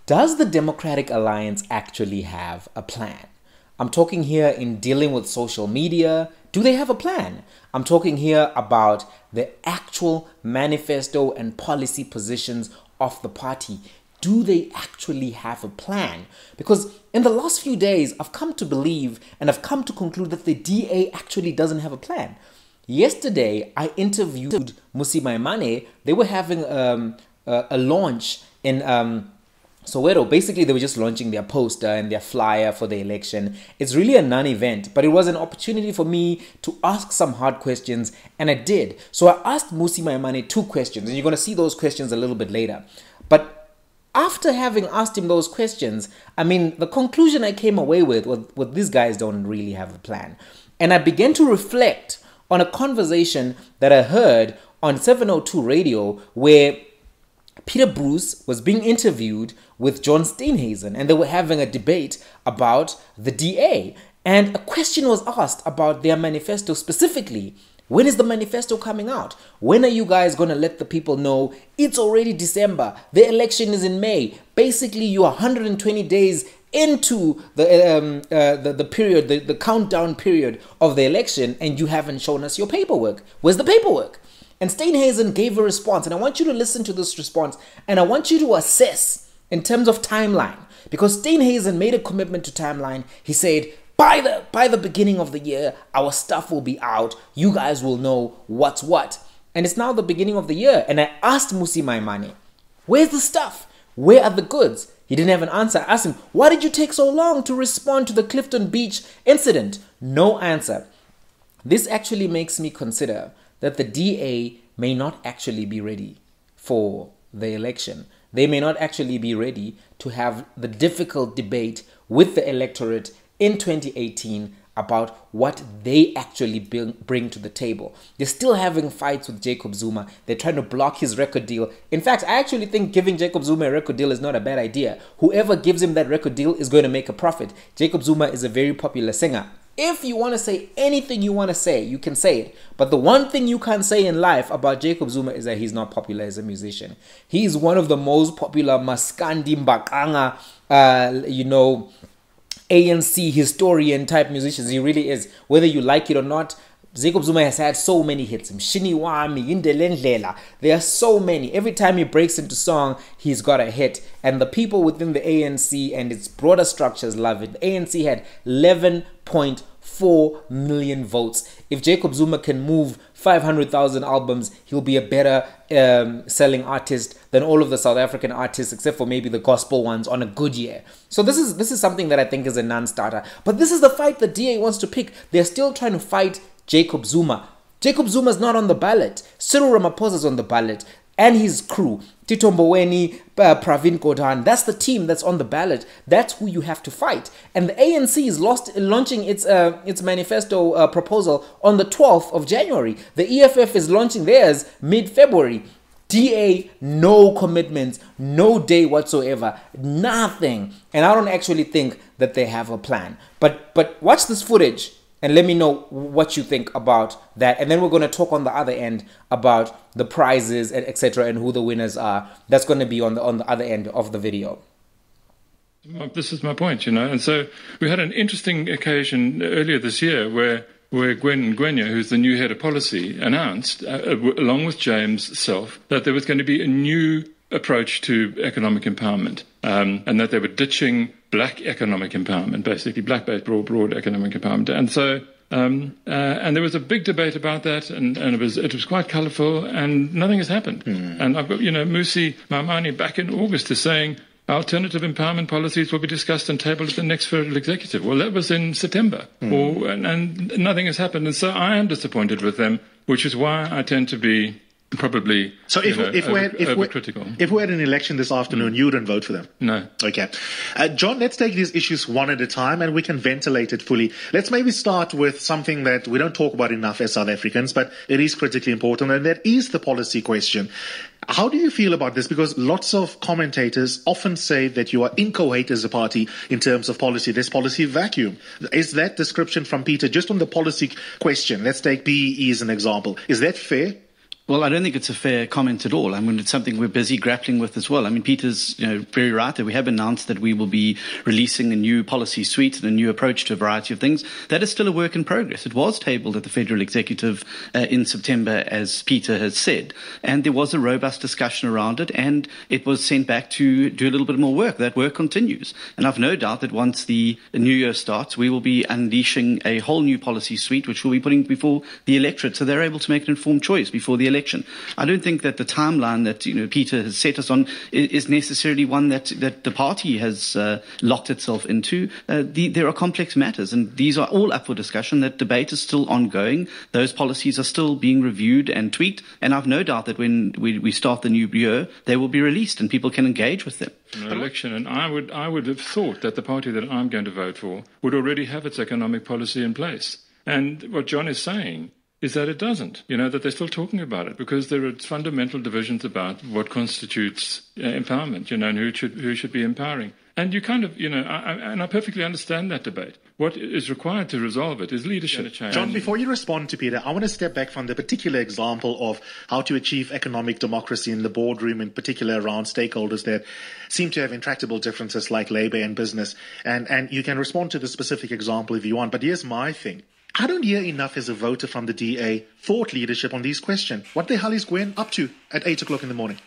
Does the Democratic Alliance actually have a plan? I'm talking here in dealing with social media. Do they have a plan? I'm talking here about the actual manifesto and policy positions of the party. Do they actually have a plan? Because in the last few days, I've come to believe and I've come to conclude that the DA actually doesn't have a plan. Yesterday, I interviewed Mmusi Maimane. They were having a launch in Soweto. Basically, they were just launching their poster and their flyer for the election. It's really a non-event, but it was an opportunity for me to ask some hard questions, and I did. So I asked Mmusi Maimane 2 questions, and you're going to see those questions a little bit later. But after having asked him those questions, I mean, the conclusion I came away with was these guys don't really have a plan. And I began to reflect on a conversation that I heard on 702 radio where Peter Bruce was being interviewed with John Steenhuisen, and they were having a debate about the DA. And a question was asked about their manifesto specifically. When is the manifesto coming out? When are you guys going to let the people know it's already December? The election is in May. Basically, you are 120 days into the period, the countdown period of the election, and you haven't shown us your paperwork. Where's the paperwork? And Steenhuisen gave a response, and I want you to listen to this response, and I want you to assess in terms of timeline, because Steenhuisen made a commitment to timeline. He said, by the beginning of the year, our stuff will be out. You guys will know what's what. And it's now the beginning of the year. And I asked Mmusi Maimane, where's the stuff? Where are the goods? He didn't have an answer. I asked him, why did you take so long to respond to the Clifton Beach incident? No answer. This actually makes me consider that the DA may not actually be ready for the election. They may not actually be ready to have the difficult debate with the electorate in 2018 about what they actually bring to the table. They're still having fights with Jacob Zuma. They're trying to block his record deal. In fact, I actually think giving Jacob Zuma a record deal is not a bad idea. Whoever gives him that record deal is going to make a profit. Jacob Zuma is a very popular singer. If you want to say anything you want to say, you can say it. But the one thing you can't say in life about Jacob Zuma is that he's not popular as a musician. He's one of the most popular Maskandi Mbakanga, ANC historian type musicians. He really is. Whether you like it or not, Jacob Zuma has had so many hits. Mshini Wami, Indelendlela. There are so many. Every time he breaks into song, he's got a hit. And the people within the ANC and its broader structures love it. The ANC had 11.4 million votes. If Jacob Zuma can move 500,000 albums, he'll be a better selling artist than all of the South African artists, except for maybe the gospel ones on a good year. So this is something that I think is a non-starter. But this is the fight the DA wants to pick. They're still trying to fight Jacob Zuma. Jacob Zuma's not on the ballot. Cyril Ramaphosa's on the ballot, and his crew. Tito Mboweni, Pravin Gordhan. That's the team that's on the ballot. That's who you have to fight. And the ANC is launching its manifesto proposal on the 12th of January. The EFF is launching theirs mid-February. DA, no commitments, no day whatsoever, nothing. And I don't actually think that they have a plan. But watch this footage and let me know what you think about that. And then we're going to talk on the other end about the prizes and etc. and who the winners are. That's going to be on the other end of the video. Well, this is my point, And so we had an interesting occasion earlier this year where Gwen Ngwenya, who's the new head of policy, announced, along with James Self, that there was going to be a new approach to economic empowerment, and that they were ditching black economic empowerment, basically black-based broad economic empowerment. And so, and there was a big debate about that, and it was quite colourful, and nothing has happened. And I've got, Mmusi Maimane back in August is saying alternative empowerment policies will be discussed and tabled at the next federal executive. Well, that was in September, and nothing has happened. And so I am disappointed with them, which is why I tend to be probably overcritical. If we had an election this afternoon, you wouldn't vote for them? No. Okay. John, let's take these issues one at a time and we can ventilate it fully. Let's maybe start with something that we don't talk about enough as South Africans, but it is critically important, and that is the policy question. How do you feel about this? Because lots of commentators often say that you are inchoate as a party in terms of policy. There's policy vacuum. Is that description from Peter just on the policy question? Let's take BEE as an example. Is that fair? Well, I don't think it's a fair comment at all. I mean, it's something we're busy grappling with as well. I mean, Peter's very right that we have announced that we will be releasing a new policy suite and a new approach to a variety of things. That is still a work in progress. It was tabled at the Federal Executive in September, as Peter has said, and there was a robust discussion around it, and it was sent back to do a little bit more work. That work continues. And I've no doubt that once the new year starts, we will be unleashing a whole new policy suite, which we'll be putting before the electorate so they're able to make an informed choice before the election. I don't think that the timeline that Peter has set us on is necessarily one that the party has locked itself into. There are complex matters, and these are all up for discussion. That debate is still ongoing. Those policies are still being reviewed and tweaked, and I've no doubt that when we start the new year, they will be released and people can engage with them. Election, and I would have thought that the party that I'm going to vote for would already have its economic policy in place. And what John is saying is that it doesn't, that they're still talking about it because there are fundamental divisions about what constitutes empowerment, and who should be empowering. And you kind of, and I perfectly understand that debate. What is required to resolve it is leadership change. John, before you respond to Peter, I want to step back from the particular example of how to achieve economic democracy in the boardroom, in particular around stakeholders that seem to have intractable differences like labor and business. And you can respond to the specific example if you want. But here's my thing. I don't hear enough as a voter from the DA thought leadership on these questions. What the hell is Gwen up to at 8 o'clock in the morning?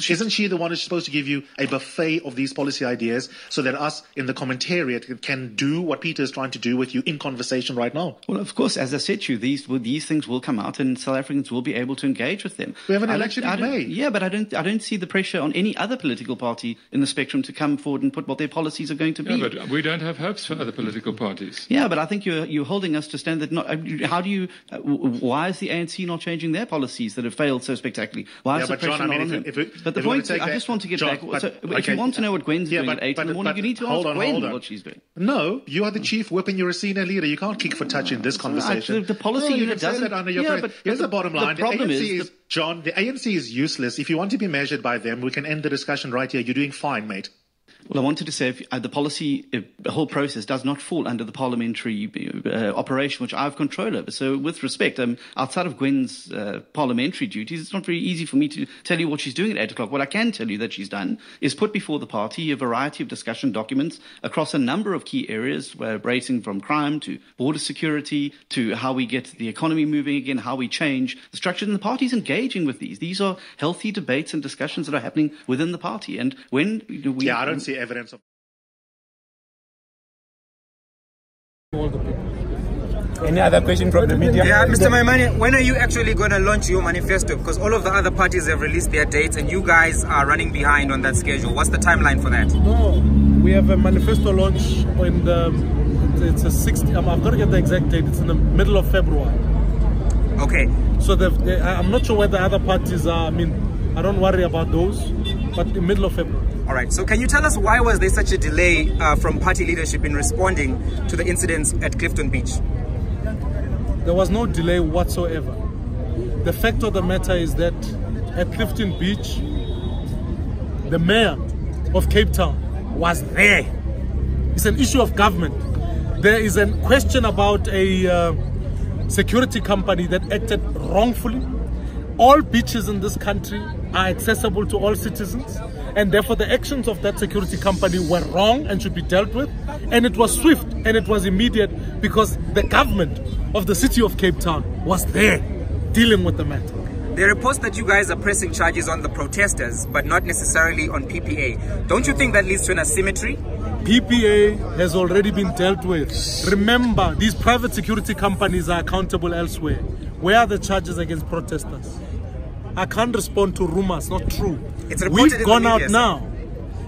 Isn't she the one who's supposed to give you a buffet of these policy ideas so that us in the commentariat can do what Peter is trying to do with you in conversation right now? Well, of course, as I said to you, these things will come out and South Africans will be able to engage with them. We have an election in May. Yeah, but I don't see the pressure on any other political party in the spectrum to come forward and put what their policies are going to be. Yeah, but we don't have hopes for other political parties. Yeah, but I think you're holding us to stand that. Why is the ANC not changing their policies that have failed so spectacularly? Why is the pressure not on them? But the point is, I just want to get back. If you want to know what Gwen's doing at 8 in the morning, you need to ask Gwen what she's doing. No, you are the chief whip and you're a senior leader. You can't kick for touch in this conversation. The policy unit doesn't. That under your breath. Here's the bottom line. The problem is, John, the ANC is useless. If you want to be measured by them, we can end the discussion right here. You're doing fine, mate. Well, I wanted to say the whole process does not fall under the parliamentary operation, which I have control over. So with respect, outside of Gwen's parliamentary duties, it's not very easy for me to tell you what she's doing at 8 o'clock. What I can tell you that she's done is put before the party a variety of discussion documents across a number of key areas, ranging from crime to border security to how we get the economy moving again, how we change the structure. And the party's engaging with these. These are healthy debates and discussions that are happening within the party. And when I don't see evidence of all the people. Any other question from the media? Yeah, Mr. Maimane, when are you actually going to launch your manifesto? Because all of the other parties have released their dates and you guys are running behind on that schedule. What's the timeline for that? No, we have a manifesto launch in it's a 60, I've got to get the exact date, it's in the middle of February. Okay. So I'm not sure where the other parties are. I mean, I don't worry about those, but in the middle of February. All right, so can you tell us why was there such a delay from party leadership in responding to the incidents at Clifton Beach? There was no delay whatsoever. The fact of the matter is that at Clifton Beach, the mayor of Cape Town was there. It's an issue of government. There is a question about a security company that acted wrongfully. All beaches in this country are accessible to all citizens, and therefore the actions of that security company were wrong and should be dealt with. And it was swift and it was immediate because the government of the city of Cape Town was there dealing with the matter. There are reports that you guys are pressing charges on the protesters, but not necessarily on PPA. Don't you think that leads to an asymmetry? PPA has already been dealt with. Remember, these private security companies are accountable elsewhere. Where are the charges against protesters? I can't respond to rumors, not true. We've gone out now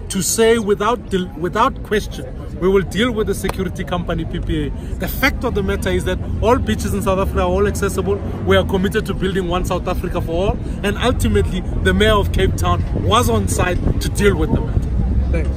to say without question, we will deal with the security company PPA. The fact of the matter is that all beaches in South Africa are all accessible. We are committed to building one South Africa for all. And ultimately, the mayor of Cape Town was on site to deal with the matter. Thanks.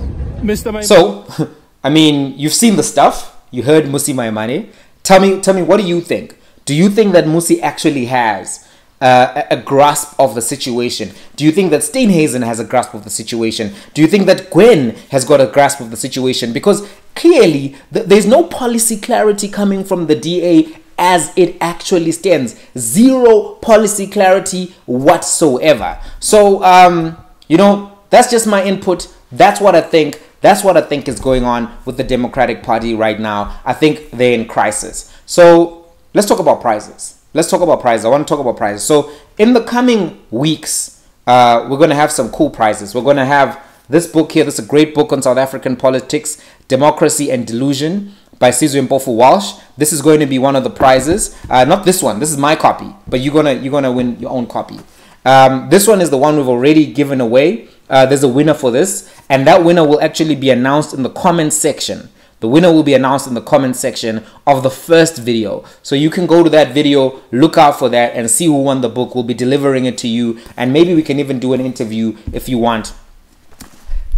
Mr. Maimane. So, I mean, you've seen the stuff. You heard Mmusi Maimane. Tell me, what do you think? Do you think that Mmusi actually has a grasp of the situation? Do you think that Steenhuisen has a grasp of the situation? Do you think that Gwen has got a grasp of the situation? Because clearly, there's no policy clarity coming from the DA as it actually stands. Zero policy clarity whatsoever. So, you know, that's just my input. That's what I think. That's what I think is going on with the Democratic Party right now. I think they're in crisis. So let's talk about prizes. Let's talk about prizes. I want to talk about prizes. So in the coming weeks, we're going to have some cool prizes. We're going to have this book here. This is a great book on South African politics, Democracy and Delusion by Sizwe Mpofu Walsh. This is going to be one of the prizes. Not this one. This is my copy, but you're gonna win your own copy. This one is the one we've already given away. There's a winner for this, and that winner will actually be announced in the comment section. The winner will be announced in the comment section of the first video. So you can go to that video, look out for that, and see who won the book. We'll be delivering it to you, and maybe we can even do an interview if you want.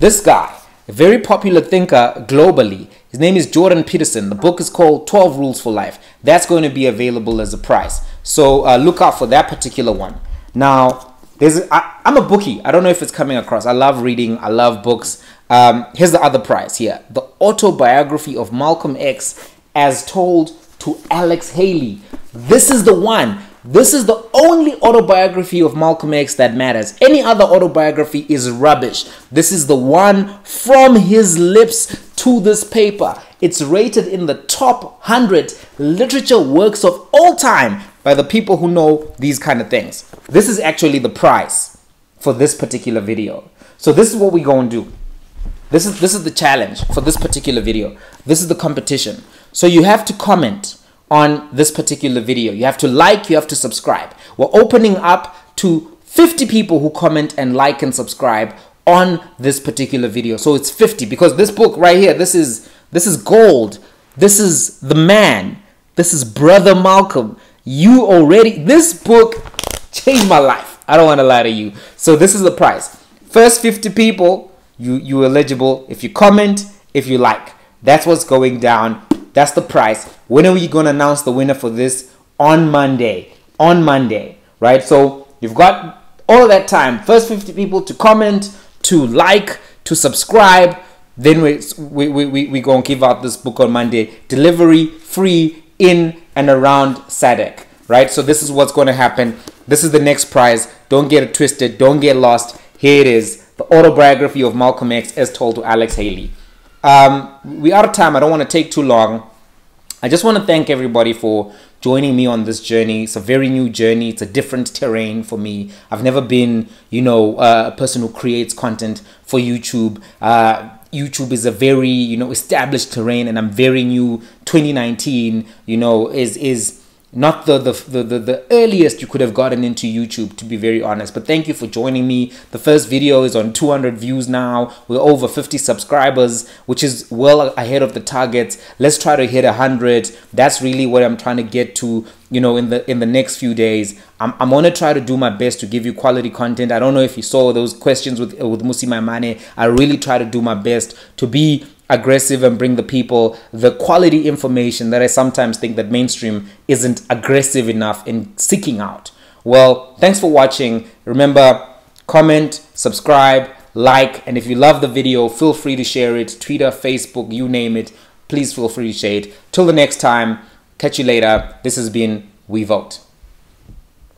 This guy, a very popular thinker globally, his name is Jordan Peterson. The book is called 12 Rules for Life. That's going to be available as a prize. So look out for that particular one. Now, I'm a bookie. I don't know if it's coming across. I love reading. I love books. Here's the other prize here. The autobiography of Malcolm X as told to Alex Haley. This is the one. This is the only autobiography of Malcolm X that matters. Any other autobiography is rubbish. This is the one from his lips to this paper. It's rated in the top 100 literature works of all time by the people who know these kind of things. This is actually the prize for this particular video. So this is what we're going to do. This is the challenge for this particular video. This is the competition. So you have to comment on this particular video. You have to like, you have to subscribe. We're opening up to 50 people who comment and like and subscribe on this particular video. So it's 50 because this book right here, this is gold. This is the man. This is Brother Malcolm. This book changed my life. I don't want to lie to you. So this is the prize. First 50 people, you're eligible if you comment, if you like. That's what's going down. That's the prize. When are we going to announce the winner for this? On Monday. On Monday, right? So you've got all of that time. First 50 people to comment, to like, to subscribe. Then we going to give out this book on Monday. Delivery free in and around SADC, right? So this is what's going to happen. This is the next prize. Don't get it twisted. Don't get lost. Here it is. The autobiography of Malcolm X as told to Alex Haley. We're out of time. I don't want to take too long. I just want to thank everybody for joining me on this journey. It's a very new journey. It's a different terrain for me. I've never been, you know, a person who creates content for YouTube. YouTube is a very, you know, established terrain, and I'm very new. 2019, you know, is not the earliest you could have gotten into YouTube, to be very honest. But thank you for joining me. The first video is on 200 views now. We're over 50 subscribers, which is well ahead of the targets. Let's try to hit 100. That's really what I'm trying to get to, you know, in the next few days. I'm going to try to do my best to give you quality content. I don't know if you saw those questions with Mmusi Maimane. I really try to do my best to be aggressive and bring the people the quality information that I sometimes think that mainstream isn't aggressive enough in seeking out. Well, thanks for watching. Remember, comment, subscribe, like, and if you love the video, feel free to share it. Twitter, Facebook, you name it. Please feel free to share it. Till the next time, catch you later. This has been We Vote.